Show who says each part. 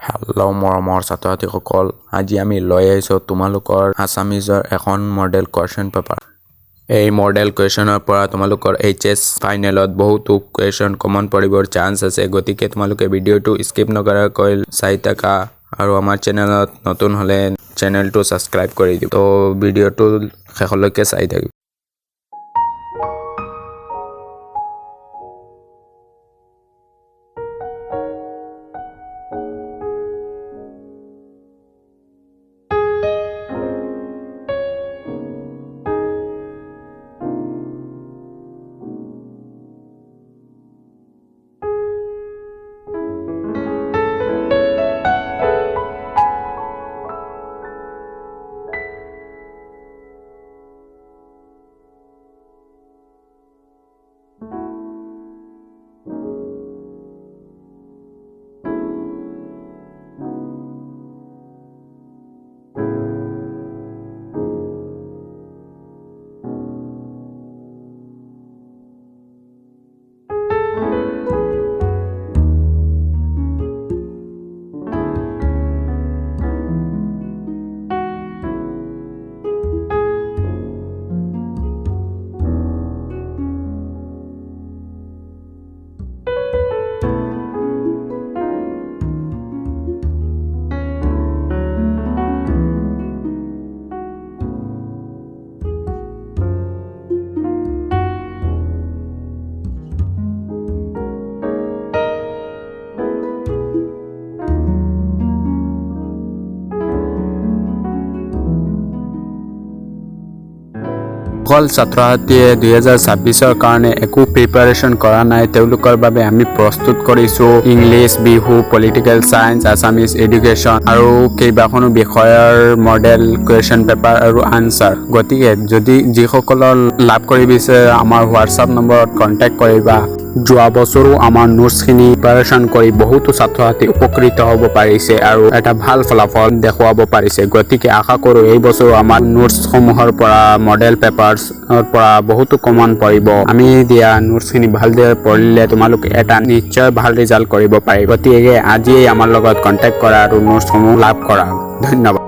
Speaker 1: Hello' মৰমৰ ছাত্ৰ-ছাত্ৰীসকল, আজি আমি লৈ আহিছোঁ তোমালোকৰ আছামিজৰ এখন মডেল কুৱেশ্যন পেপাৰ। এই মডেল কুৱেশ্যনৰ পৰা তোমালোকৰ HS ফাইনেলত বহুতো কুৱেশ্যন কমন পৰিবৰ চান্স আছে, গতিকে তোমালোকে ভিডিঅ'টো স্কিপ নকৰাকৈ চাই থাকা আৰু আমাৰ চেনেলত নতুন হ'লে চেনেলটো ছাবস্ক্ৰাইব কৰি দিবা। তো ভিডিঅ'টো শেষলৈকে চাই থাকিবা। সকল ছাত্ৰ-ছাত্ৰীয়ে 2026ৰ কাৰণে একো প্ৰিপাৰেশ্যন কৰা নাই, তেওঁলোকৰ বাবে আমি প্ৰস্তুত কৰিছোঁ English, Bihu, political science, Assamese education আৰু কেইবাখনো বিষয়ৰ মডেল কুৱেশ্যন পেপাৰ আৰু আনচাৰ। গতিকে যদি যিসকলৰ লাভ কৰি বিচাৰে আমাৰ হোৱাটছআপ নম্বৰত কণ্টেক্ট কৰিবা। যোৱা বছৰো আমাৰ নোটছখিনি প্ৰিপাৰেশ্যন কৰি বহুতো ছাত্ৰ-ছাত্ৰী উপকৃত হ'ব পাৰিছে আৰু এটা ভাল ফলাফল দেখুৱাব পাৰিছে। গতিকে আশা কৰোঁ এই বছৰো আমাৰ নোটছসমূহৰ পৰা মডেল পেপাৰ্ছৰ পৰা বহুতো কমন পৰিব। আমি দিয়া নোটছখিনি ভালদৰে পঢ়িলে তোমালোকে এটা নিশ্চয় ভাল ৰিজাল্ট কৰিব পাৰিব। গতিকে আজিয়েই আমাৰ লগত কণ্টেক্ট কৰা আৰু নোটছসমূহ লাভ কৰা। ধন্যবাদ।